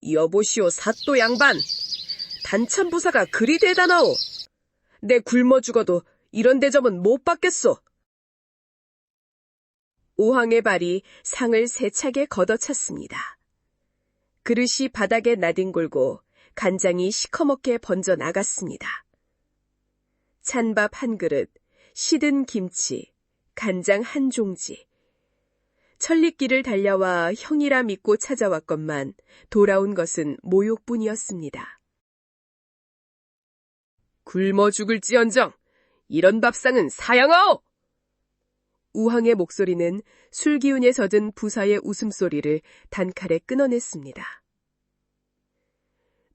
여보시오 사또 양반, 단참부사가 그리 대단하오. 내 굶어 죽어도 이런 대접은 못 받겠소. 우황의 발이 상을 세차게 걷어찼습니다. 그릇이 바닥에 나뒹굴고 간장이 시커멓게 번져 나갔습니다. 찬밥 한 그릇, 시든 김치, 간장 한 종지. 천리길을 달려와 형이라 믿고 찾아왔건만 돌아온 것은 모욕뿐이었습니다. 굶어 죽을지언정 이런 밥상은 사양하오! 우황의 목소리는 술기운에 젖은 부사의 웃음소리를 단칼에 끊어냈습니다.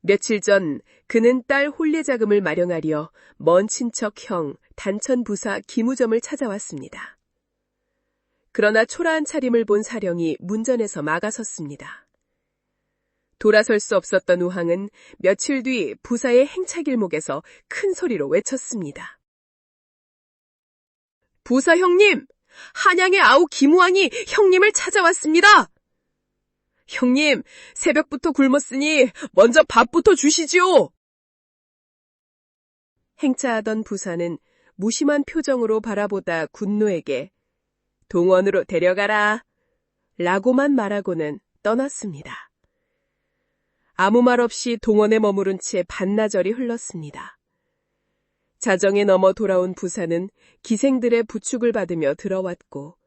며칠 전 그는 딸 혼례자금을 마련하려 먼 친척 형 단천부사 김우점을 찾아왔습니다. 그러나 초라한 차림을 본 사령이 문전에서 막아섰습니다. 돌아설 수 없었던 우황은 며칠 뒤 부사의 행차길목에서 큰 소리로 외쳤습니다. 부사 형님! 한양의 아우 김우황이 형님을 찾아왔습니다! 형님, 새벽부터 굶었으니 먼저 밥부터 주시지요! 행차하던 부사는 무심한 표정으로 바라보다 군노에게 동원으로 데려가라 라고만 말하고는 떠났습니다. 아무 말 없이 동원에 머무른 채 반나절이 흘렀습니다. 자정에 넘어 돌아온 부사는 기생들의 부축을 받으며 들어왔고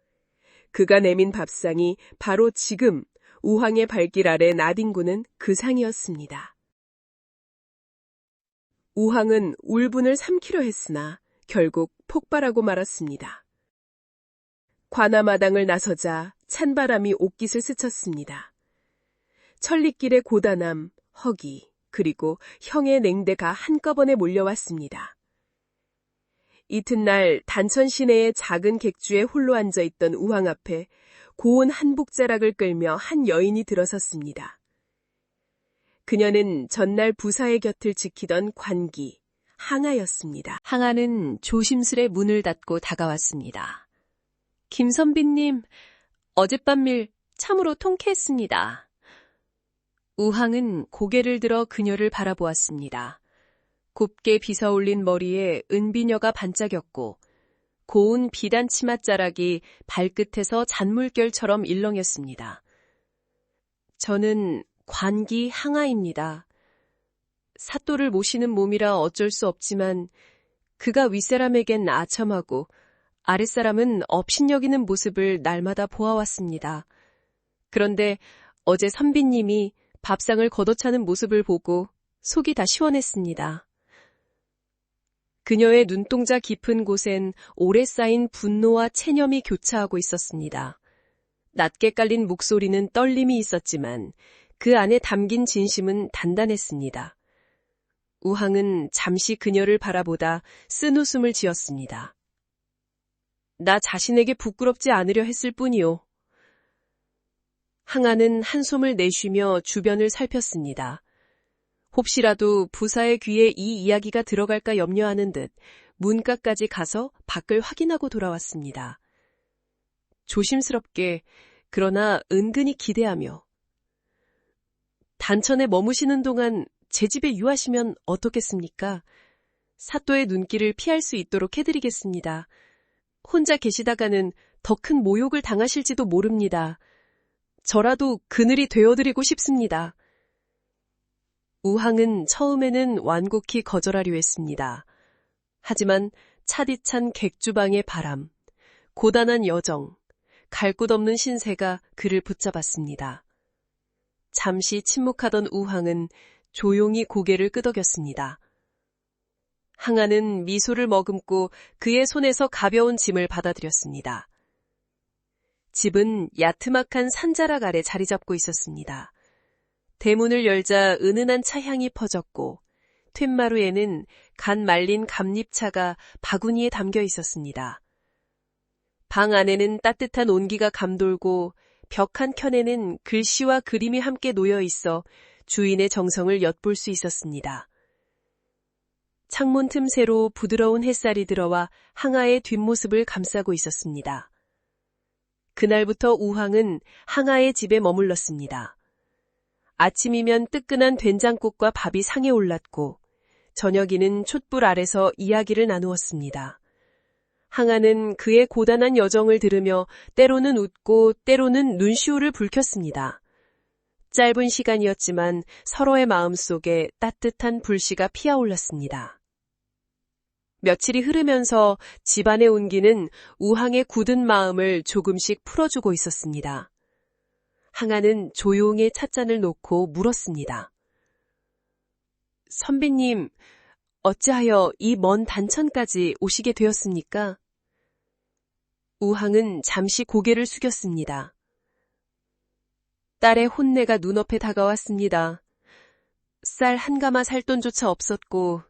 그가 내민 밥상이 바로 지금 우황의 발길 아래 나뒹구는 그 상이었습니다. 우황은 울분을 삼키려 했으나 결국 폭발하고 말았습니다. 관아마당을 나서자 찬바람이 옷깃을 스쳤습니다. 천리길의 고단함, 허기, 그리고 형의 냉대가 한꺼번에 몰려왔습니다. 이튿날 단천 시내의 작은 객주에 홀로 앉아있던 우황 앞에 고운 한복자락을 끌며 한 여인이 들어섰습니다. 그녀는 전날 부사의 곁을 지키던 관기, 항아였습니다. 항아는 조심스레 문을 닫고 다가왔습니다. 김선비님, 어젯밤 일 참으로 통쾌했습니다. 우황은 고개를 들어 그녀를 바라보았습니다. 곱게 빗어올린 머리에 은비녀가 반짝였고 고운 비단 치맛자락이 발끝에서 잔물결처럼 일렁였습니다. 저는 관기 항아입니다. 사또를 모시는 몸이라 어쩔 수 없지만 그가 윗사람에겐 아첨하고 아랫사람은 업신여기는 모습을 날마다 보아왔습니다. 그런데 어제 선비님이 밥상을 걷어차는 모습을 보고 속이 다 시원했습니다. 그녀의 눈동자 깊은 곳엔 오래 쌓인 분노와 체념이 교차하고 있었습니다. 낮게 깔린 목소리는 떨림이 있었지만 그 안에 담긴 진심은 단단했습니다. 우황은 잠시 그녀를 바라보다 쓴웃음을 지었습니다. 나 자신에게 부끄럽지 않으려 했을 뿐이요. 항아는 한숨을 내쉬며 주변을 살폈습니다. 혹시라도 부사의 귀에 이 이야기가 들어갈까 염려하는 듯 문가까지 가서 밖을 확인하고 돌아왔습니다. 조심스럽게 그러나 은근히 기대하며 단천에 머무시는 동안 제 집에 유하시면 어떻겠습니까? 사또의 눈길을 피할 수 있도록 해드리겠습니다. 혼자 계시다가는 더 큰 모욕을 당하실지도 모릅니다. 저라도 그늘이 되어드리고 싶습니다. 우황은 처음에는 완곡히 거절하려 했습니다. 하지만 차디찬 객주방의 바람, 고단한 여정, 갈 곳 없는 신세가 그를 붙잡았습니다. 잠시 침묵하던 우황은 조용히 고개를 끄덕였습니다. 항아는 미소를 머금고 그의 손에서 가벼운 짐을 받아들였습니다. 집은 야트막한 산자락 아래 자리 잡고 있었습니다. 대문을 열자 은은한 차향이 퍼졌고 툇마루에는 간 말린 감잎차가 바구니에 담겨 있었습니다. 방 안에는 따뜻한 온기가 감돌고 벽 한 켠에는 글씨와 그림이 함께 놓여 있어 주인의 정성을 엿볼 수 있었습니다. 창문 틈새로 부드러운 햇살이 들어와 항아의 뒷모습을 감싸고 있었습니다. 그날부터 우황은 항아의 집에 머물렀습니다. 아침이면 뜨끈한 된장국과 밥이 상에 올랐고 저녁이는 촛불 아래서 이야기를 나누었습니다. 항아는 그의 고단한 여정을 들으며 때로는 웃고 때로는 눈시울을 붉혔습니다. 짧은 시간이었지만 서로의 마음속에 따뜻한 불씨가 피어올랐습니다. 며칠이 흐르면서 집안의 온기는 우항의 굳은 마음을 조금씩 풀어주고 있었습니다. 항아는 조용히 찻잔을 놓고 물었습니다. 선비님, 어찌하여 이 먼 단천까지 오시게 되었습니까? 우항은 잠시 고개를 숙였습니다. 딸의 혼내가 눈앞에 다가왔습니다. 쌀 한 가마 살 돈조차 없었고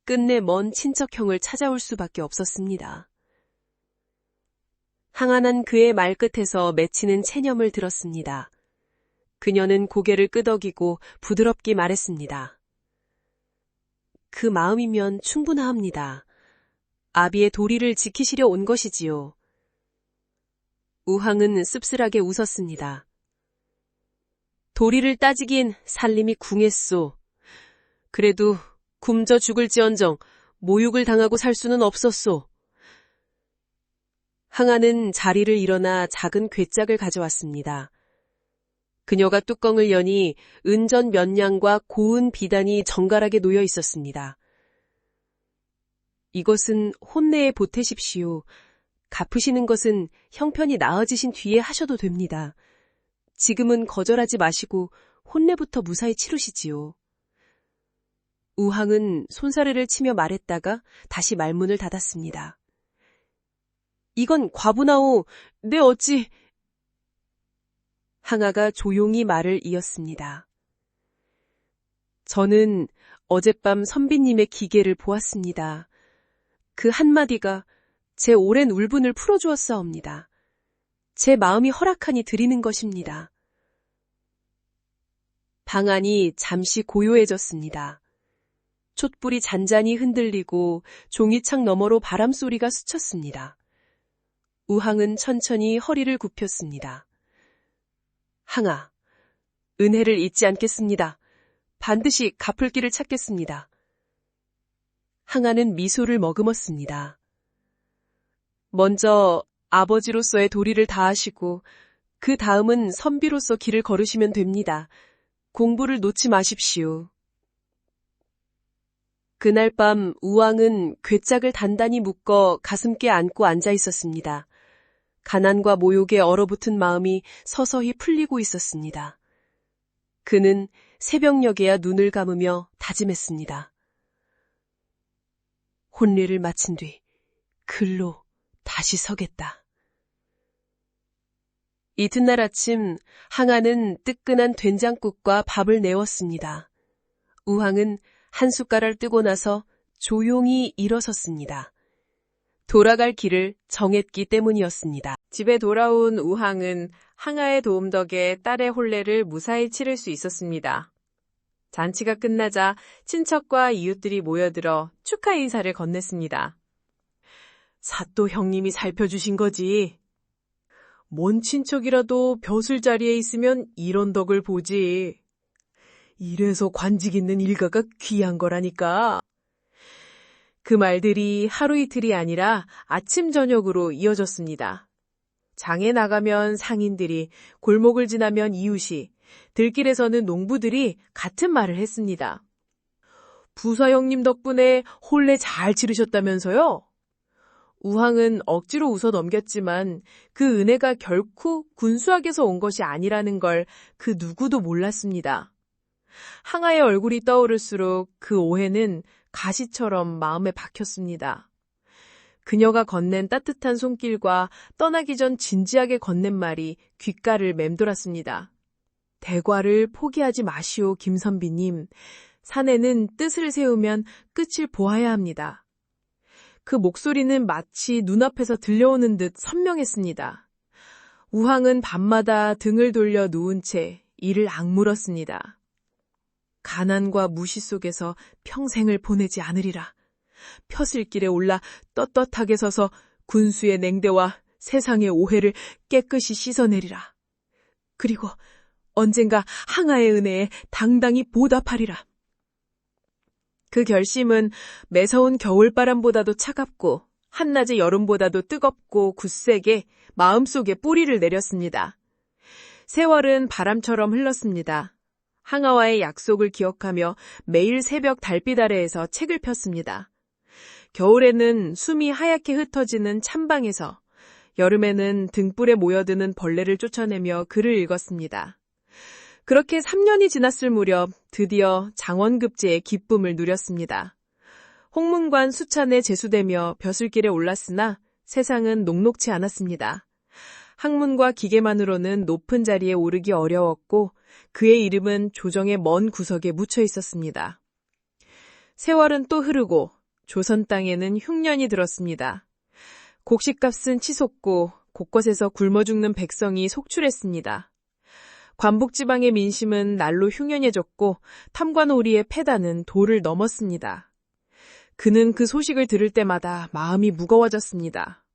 끝내 먼 친척형을 찾아올 수밖에 없었습니다. 항아는 그의 말끝에서 맺히는 체념을 들었습니다. 그녀는 고개를 끄덕이고 부드럽게 말했습니다. 그 마음이면 충분합니다. 아비의 도리를 지키시려 온 것이지요. 우항은 씁쓸하게 웃었습니다. 도리를 따지긴 살림이 궁했소. 그래도 굶저 죽을지언정 모욕을 당하고 살 수는 없었소. 항아는 자리를 일어나 작은 괴짝을 가져왔습니다. 그녀가 뚜껑을 여니 은전 몇 냥과 고운 비단이 정갈하게 놓여 있었습니다. 이것은 혼내에 보태십시오. 갚으시는 것은 형편이 나아지신 뒤에 하셔도 됩니다. 지금은 거절하지 마시고 혼내부터 무사히 치르시지요. 우항은 손사래를 치며 말했다가 다시 말문을 닫았습니다. 이건 과부나오, 내 어찌... 항아가 조용히 말을 이었습니다. 저는 어젯밤 선비님의 기계를 보았습니다. 그 한마디가 제 오랜 울분을 풀어주었사옵니다. 제 마음이 허락하니 드리는 것입니다. 방 안이 잠시 고요해졌습니다. 촛불이 잔잔히 흔들리고 종이창 너머로 바람소리가 스쳤습니다. 우항은 천천히 허리를 굽혔습니다. 항아, 은혜를 잊지 않겠습니다. 반드시 갚을 길을 찾겠습니다. 항아는 미소를 머금었습니다. 먼저 아버지로서의 도리를 다하시고 그 다음은 선비로서 길을 걸으시면 됩니다. 공부를 놓지 마십시오. 그날 밤 우왕은 괴짝을 단단히 묶어 가슴께 안고 앉아 있었습니다. 가난과 모욕에 얼어붙은 마음이 서서히 풀리고 있었습니다. 그는 새벽녘에야 눈을 감으며 다짐했습니다. 혼례를 마친 뒤 글로 다시 서겠다. 이튿날 아침 항아는 뜨끈한 된장국과 밥을 내었습니다. 우항은 한 숟가락을 뜨고 나서 조용히 일어섰습니다. 돌아갈 길을 정했기 때문이었습니다. 집에 돌아온 우항은 항아의 도움 덕에 딸의 혼례를 무사히 치를 수 있었습니다. 잔치가 끝나자 친척과 이웃들이 모여들어 축하 인사를 건넸습니다. 사또 형님이 살펴주신 거지. 먼 친척이라도 벼슬 자리에 있으면 이런 덕을 보지. 이래서 관직 있는 일가가 귀한 거라니까. 그 말들이 하루 이틀이 아니라 아침 저녁으로 이어졌습니다. 장에 나가면 상인들이, 골목을 지나면 이웃이, 들길에서는 농부들이 같은 말을 했습니다. 부사 형님 덕분에 혼례 잘 치르셨다면서요? 우항은 억지로 웃어 넘겼지만 그 은혜가 결코 군수학에서 온 것이 아니라는 걸 그 누구도 몰랐습니다. 항아의 얼굴이 떠오를수록 그 오해는 가시처럼 마음에 박혔습니다. 그녀가 건넨 따뜻한 손길과 떠나기 전 진지하게 건넨 말이 귓가를 맴돌았습니다. 대과를 포기하지 마시오, 김선비님. 사내는 뜻을 세우면 끝을 보아야 합니다. 그 목소리는 마치 눈앞에서 들려오는 듯 선명했습니다. 우항은 밤마다 등을 돌려 누운 채 이를 악물었습니다. 가난과 무시 속에서 평생을 보내지 않으리라. 펴슬길에 올라 떳떳하게 서서 군수의 냉대와 세상의 오해를 깨끗이 씻어내리라. 그리고 언젠가 항아의 은혜에 당당히 보답하리라. 그 결심은 매서운 겨울바람보다도 차갑고 한낮의 여름보다도 뜨겁고 굳세게 마음속에 뿌리를 내렸습니다. 세월은 바람처럼 흘렀습니다. 항아와의 약속을 기억하며 매일 새벽 달빛 아래에서 책을 폈습니다. 겨울에는 숨이 하얗게 흩어지는 찬방에서, 여름에는 등불에 모여드는 벌레를 쫓아내며 글을 읽었습니다. 그렇게 3년이 지났을 무렵 드디어 장원급제의 기쁨을 누렸습니다. 홍문관 수찬에 제수되며 벼슬길에 올랐으나 세상은 녹록치 않았습니다. 학문과 기계만으로는 높은 자리에 오르기 어려웠고 그의 이름은 조정의 먼 구석에 묻혀 있었습니다. 세월은 또 흐르고 조선 땅에는 흉년이 들었습니다. 곡식값은 치솟고 곳곳에서 굶어 죽는 백성이 속출했습니다. 관북지방의 민심은 날로 흉연해졌고 탐관오리의 패단은 도를 넘었습니다. 그는 그 소식을 들을 때마다 마음이 무거워졌습니다.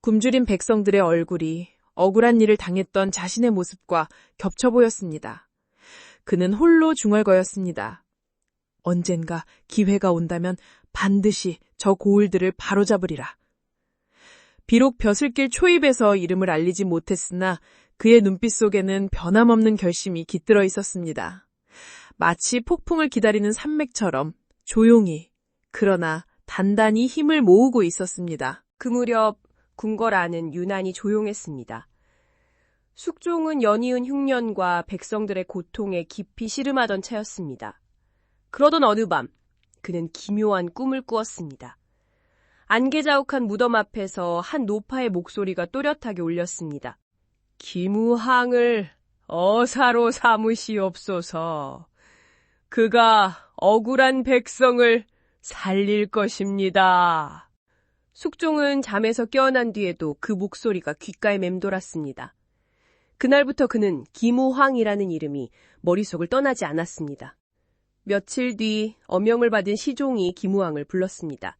굶주린 백성들의 얼굴이 억울한 일을 당했던 자신의 모습과 겹쳐 보였습니다. 그는 홀로 중얼거렸습니다. 언젠가 기회가 온다면 반드시 저 고을들을 바로잡으리라. 비록 벼슬길 초입에서 이름을 알리지 못했으나 그의 눈빛 속에는 변함없는 결심이 깃들어 있었습니다. 마치 폭풍을 기다리는 산맥처럼 조용히 그러나 단단히 힘을 모으고 있었습니다. 그 무렵 궁궐 안은 유난히 조용했습니다. 숙종은 연이은 흉년과 백성들의 고통에 깊이 씨름하던 차였습니다. 그러던 어느 밤 그는 기묘한 꿈을 꾸었습니다. 안개자욱한 무덤 앞에서 한 노파의 목소리가 또렷하게 울렸습니다. 기무항을 어사로 삼으시옵소서. 그가 억울한 백성을 살릴 것입니다. 숙종은 잠에서 깨어난 뒤에도 그 목소리가 귓가에 맴돌았습니다. 그날부터 그는 기무황이라는 이름이 머릿속을 떠나지 않았습니다. 며칠 뒤 어명을 받은 시종이 기무황을 불렀습니다.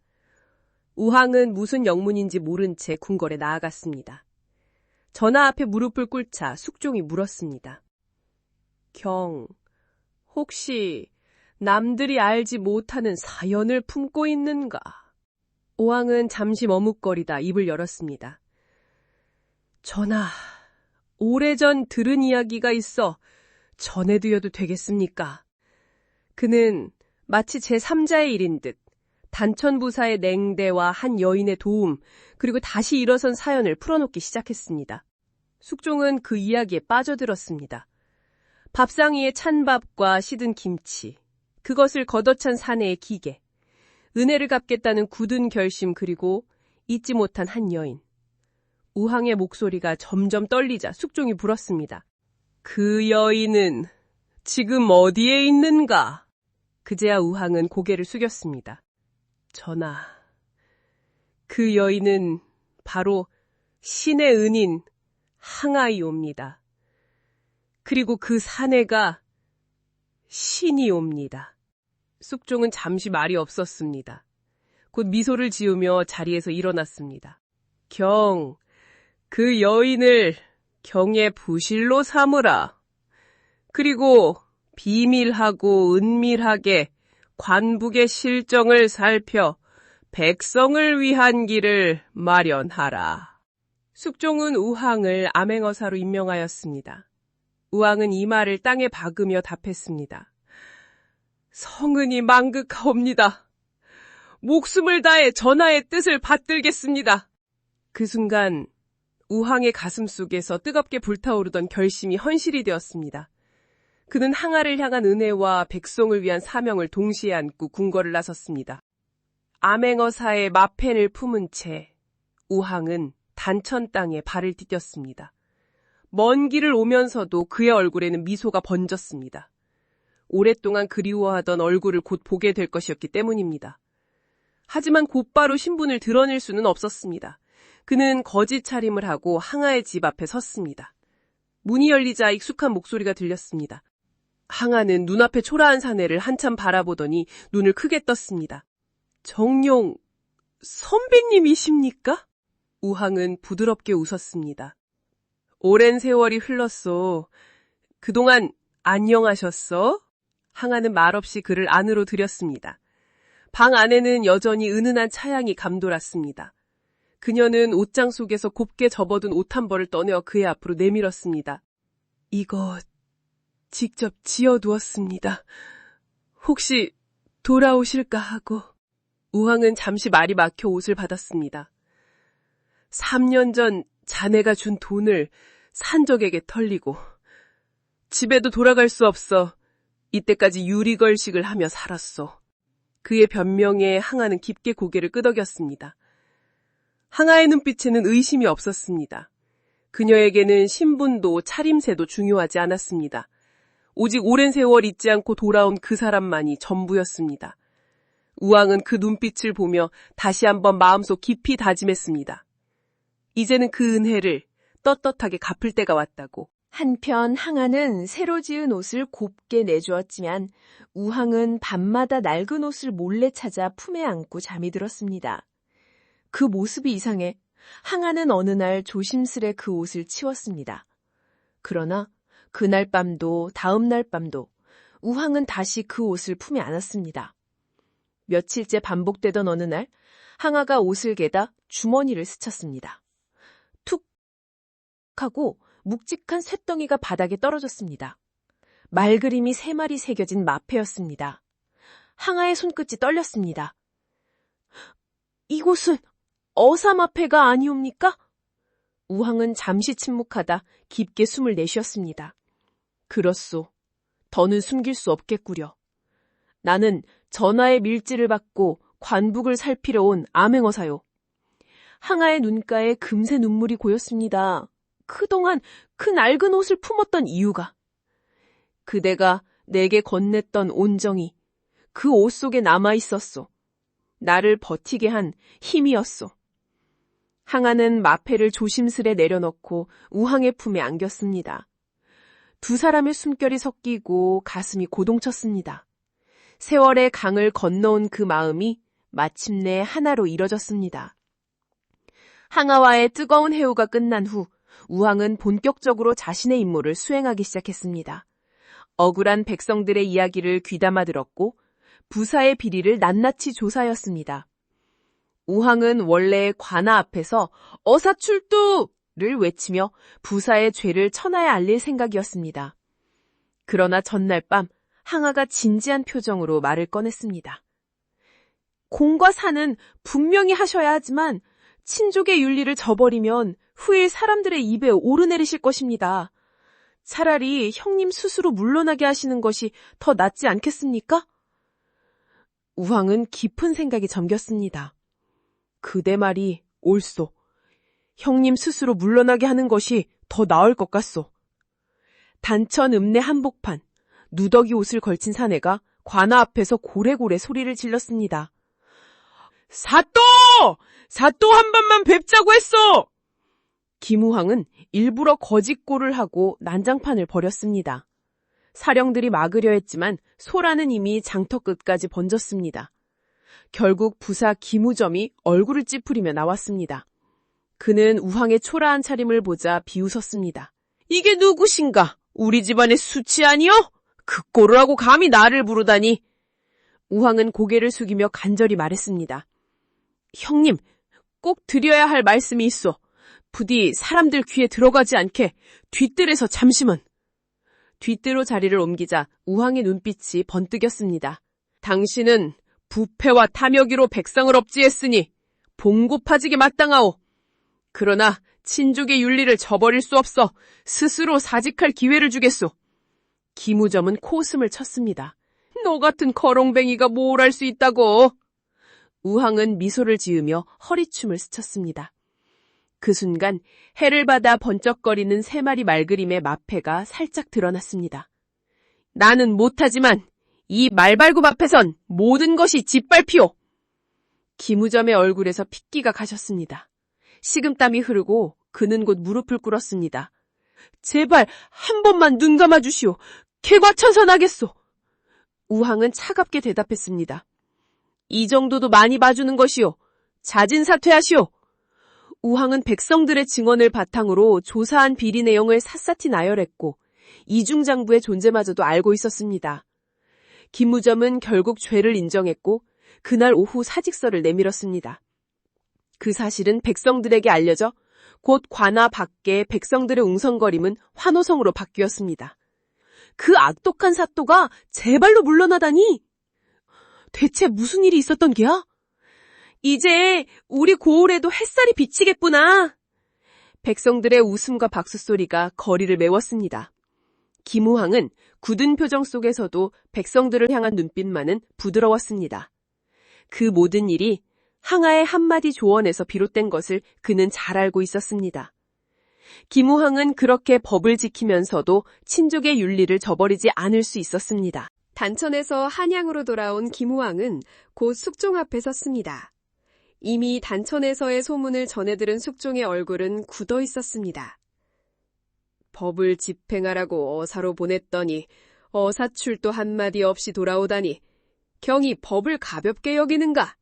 우황은 무슨 영문인지 모른 채 궁궐에 나아갔습니다. 전하 앞에 무릎을 꿇자 숙종이 물었습니다. 경, 혹시 남들이 알지 못하는 사연을 품고 있는가? 우황은 잠시 머뭇거리다 입을 열었습니다. 전하, 오래전 들은 이야기가 있어 전해드려도 되겠습니까? 그는 마치 제3자의 일인 듯 단천부사의 냉대와 한 여인의 도움, 그리고 다시 일어선 사연을 풀어놓기 시작했습니다. 숙종은 그 이야기에 빠져들었습니다. 밥상 위에 찬밥과 시든 김치, 그것을 걷어찬 사내의 기계, 은혜를 갚겠다는 굳은 결심, 그리고 잊지 못한 한 여인. 우황의 목소리가 점점 떨리자 숙종이 물었습니다. 그 여인은 지금 어디에 있는가? 그제야 우황은 고개를 숙였습니다. 전하, 그 여인은 바로 신의 은인 항아이옵니다. 그리고 그 사내가 신이옵니다. 숙종은 잠시 말이 없었습니다. 곧 미소를 지으며 자리에서 일어났습니다. 경, 그 여인을 경의 부실로 삼으라. 그리고 비밀하고 은밀하게 관북의 실정을 살펴 백성을 위한 길을 마련하라. 숙종은 우황을 암행어사로 임명하였습니다. 우황은 이 말을 땅에 박으며 답했습니다. 성은이 망극하옵니다. 목숨을 다해 전하의 뜻을 받들겠습니다. 그 순간 우황의 가슴 속에서 뜨겁게 불타오르던 결심이 헌실이 되었습니다. 그는 항아를 향한 은혜와 백성을 위한 사명을 동시에 안고 궁궐을 나섰습니다. 암행어사의 마펜을 품은 채 우황은 단천 땅에 발을 디뎠습니다. 먼 길을 오면서도 그의 얼굴에는 미소가 번졌습니다. 오랫동안 그리워하던 얼굴을 곧 보게 될 것이었기 때문입니다. 하지만 곧바로 신분을 드러낼 수는 없었습니다. 그는 거짓 차림을 하고 항아의 집 앞에 섰습니다. 문이 열리자 익숙한 목소리가 들렸습니다. 항아는 눈앞에 초라한 사내를 한참 바라보더니 눈을 크게 떴습니다. 정용 선배님이십니까? 우황은 부드럽게 웃었습니다. 오랜 세월이 흘렀소. 그동안 안녕하셨어? 항아는 말없이 그를 안으로 들였습니다. 방 안에는 여전히 은은한 차향이 감돌았습니다. 그녀는 옷장 속에서 곱게 접어둔 옷 한 벌을 떠내어 그의 앞으로 내밀었습니다. 이거 직접 지어두었습니다. 혹시 돌아오실까 하고. 우황은 잠시 말이 막혀 옷을 받았습니다. 3년 전 자네가 준 돈을 산적에게 털리고 집에도 돌아갈 수 없어 이때까지 유리걸식을 하며 살았소. 그의 변명에 항아는 깊게 고개를 끄덕였습니다. 항아의 눈빛에는 의심이 없었습니다. 그녀에게는 신분도 차림새도 중요하지 않았습니다. 오직 오랜 세월 잊지 않고 돌아온 그 사람만이 전부였습니다. 우황은 그 눈빛을 보며 다시 한번 마음속 깊이 다짐했습니다. 이제는 그 은혜를 떳떳하게 갚을 때가 왔다고. 한편 항아는 새로 지은 옷을 곱게 내주었지만 우황은 밤마다 낡은 옷을 몰래 찾아 품에 안고 잠이 들었습니다. 그 모습이 이상해 항아는 어느 날 조심스레 그 옷을 치웠습니다. 그러나 그날 밤도 다음 날 밤도 우황은 다시 그 옷을 품에 안았습니다. 며칠째 반복되던 어느 날 항아가 옷을 개다 주머니를 스쳤습니다. 툭 하고 묵직한 쇳덩이가 바닥에 떨어졌습니다. 말그림이 3마리 새겨진 마패였습니다. 항아의 손끝이 떨렸습니다. 이곳은 어사마패가 아니옵니까? 우황은 잠시 침묵하다 깊게 숨을 내쉬었습니다. 그렇소. 더는 숨길 수 없겠구려. 나는 전하의 밀지를 받고 관북을 살피러 온 암행어사요. 항아의 눈가에 금세 눈물이 고였습니다. 그동안 그 낡은 옷을 품었던 이유가 그대가 내게 건넸던 온정이 그 옷 속에 남아있었소. 나를 버티게 한 힘이었소. 항아는 마패를 조심스레 내려놓고 우황의 품에 안겼습니다. 두 사람의 숨결이 섞이고 가슴이 고동쳤습니다. 세월의 강을 건너온 그 마음이 마침내 하나로 이뤄졌습니다. 항아와의 뜨거운 해우가 끝난 후 우황은 본격적으로 자신의 임무를 수행하기 시작했습니다. 억울한 백성들의 이야기를 귀담아 들었고 부사의 비리를 낱낱이 조사하였습니다. 우황은 원래 관아 앞에서 어사출두를 외치며 부사의 죄를 천하에 알릴 생각이었습니다. 그러나 전날 밤 항아가 진지한 표정으로 말을 꺼냈습니다. 공과 사는 분명히 하셔야 하지만 친족의 윤리를 저버리면 후일 사람들의 입에 오르내리실 것입니다. 차라리 형님 스스로 물러나게 하시는 것이 더 낫지 않겠습니까? 우황은 깊은 생각이 잠겼습니다. 그대 말이 옳소. 형님 스스로 물러나게 하는 것이 더 나을 것 같소. 단천 읍내 한복판, 누더기 옷을 걸친 사내가 관아 앞에서 고래고래 소리를 질렀습니다. 사또! 사또 한 번만 뵙자고 했소! 김우황은 일부러 거짓골을 하고 난장판을 벌였습니다. 사령들이 막으려 했지만 소라는 이미 장터 끝까지 번졌습니다. 결국 부사 김우점이 얼굴을 찌푸리며 나왔습니다. 그는 우황의 초라한 차림을 보자 비웃었습니다. 이게 누구신가? 우리 집안의 수치 아니여? 그 꼴을 하고 감히 나를 부르다니. 우황은 고개를 숙이며 간절히 말했습니다. 형님, 꼭 드려야 할 말씀이 있어. 부디 사람들 귀에 들어가지 않게 뒷뜰에서 잠시만. 뒷뜰로 자리를 옮기자 우황의 눈빛이 번뜩였습니다. 당신은 부패와 탐욕이로 백성을 업지했으니 봉고파직에 마땅하오. 그러나 친족의 윤리를 저버릴 수 없어 스스로 사직할 기회를 주겠소. 김우점은 코웃음을 쳤습니다. 너 같은 거렁뱅이가 뭘 할 수 있다고. 우황은 미소를 지으며 허리춤을 스쳤습니다. 그 순간 해를 받아 번쩍거리는 3마리 말그림의 마패가 살짝 드러났습니다. 나는 못하지만 이 말발굽 앞에선 모든 것이 짓밟히오. 김우점의 얼굴에서 핏기가 가셨습니다. 식은땀이 흐르고 그는 곧 무릎을 꿇었습니다. 제발 한 번만 눈 감아주시오. 개과천선하겠소. 우황은 차갑게 대답했습니다. 이 정도도 많이 봐주는 것이오. 자진사퇴하시오. 우황은 백성들의 증언을 바탕으로 조사한 비리 내용을 샅샅이 나열했고 이중장부의 존재마저도 알고 있었습니다. 김무점은 결국 죄를 인정했고 그날 오후 사직서를 내밀었습니다. 그 사실은 백성들에게 알려져 곧 관아 밖에 백성들의 웅성거림은 환호성으로 바뀌었습니다. 그 악독한 사또가 제 발로 물러나다니! 대체 무슨 일이 있었던 게야? 이제 우리 고을에도 햇살이 비치겠구나! 백성들의 웃음과 박수 소리가 거리를 메웠습니다. 김우황은 굳은 표정 속에서도 백성들을 향한 눈빛만은 부드러웠습니다. 그 모든 일이 항아의 한마디 조언에서 비롯된 것을 그는 잘 알고 있었습니다. 김우황은 그렇게 법을 지키면서도 친족의 윤리를 저버리지 않을 수 있었습니다. 단천에서 한양으로 돌아온 김우황은 곧 숙종 앞에 섰습니다. 이미 단천에서의 소문을 전해들은 숙종의 얼굴은 굳어 있었습니다. 법을 집행하라고 어사로 보냈더니 어사출도 한마디 없이 돌아오다니 경이 법을 가볍게 여기는가?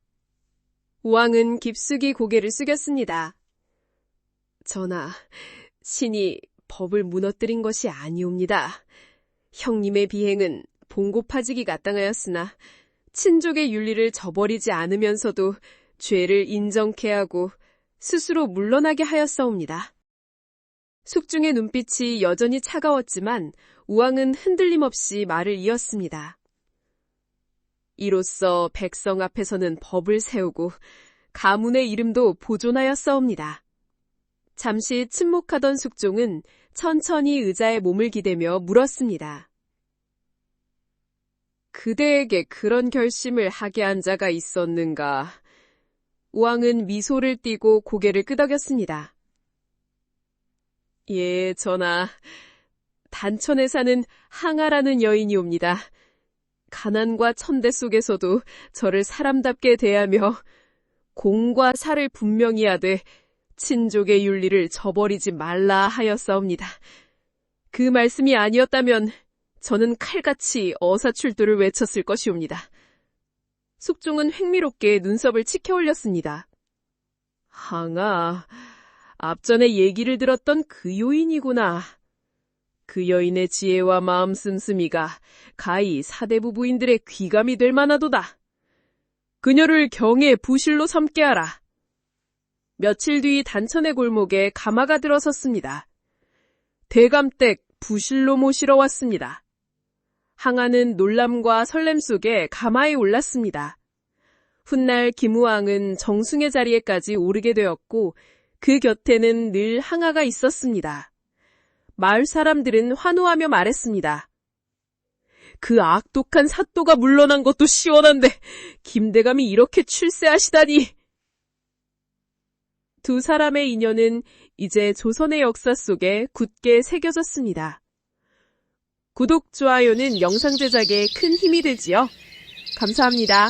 우왕은 깊숙이 고개를 숙였습니다. 전하, 신이 법을 무너뜨린 것이 아니옵니다. 형님의 비행은 봉고파지기가 땅하였으나 친족의 윤리를 저버리지 않으면서도 죄를 인정케 하고 스스로 물러나게 하였사옵니다. 숙중의 눈빛이 여전히 차가웠지만 우왕은 흔들림 없이 말을 이었습니다. 이로써 백성 앞에서는 법을 세우고 가문의 이름도 보존하였사옵니다. 잠시 침묵하던 숙종은 천천히 의자에 몸을 기대며 물었습니다. 그대에게 그런 결심을 하게 한 자가 있었는가? 우왕은 미소를 띠고 고개를 끄덕였습니다. 예, 전하. 단천에 사는 항아라는 여인이옵니다. 가난과 천대 속에서도 저를 사람답게 대하며 공과 사를 분명히 하되 친족의 윤리를 저버리지 말라 하였사옵니다. 그 말씀이 아니었다면 저는 칼같이 어사출두를 외쳤을 것이옵니다. 숙종은 흥미롭게 눈썹을 치켜 올렸습니다. 항아, 앞전에 얘기를 들었던 그 요인이구나. 그 여인의 지혜와 마음 씀씀이가 가히 사대부 부인들의 귀감이 될 만하도다. 그녀를 경의 부실로 삼게 하라. 며칠 뒤 단천의 골목에 가마가 들어섰습니다. 대감댁 부실로 모시러 왔습니다. 항아는 놀람과 설렘 속에 가마에 올랐습니다. 훗날 김우왕은 정승의 자리에까지 오르게 되었고 그 곁에는 늘 항아가 있었습니다. 마을 사람들은 환호하며 말했습니다. 그 악독한 사또가 물러난 것도 시원한데 김대감이 이렇게 출세하시다니. 두 사람의 인연은 이제 조선의 역사 속에 굳게 새겨졌습니다. 구독, 좋아요는 영상 제작에 큰 힘이 되지요. 감사합니다.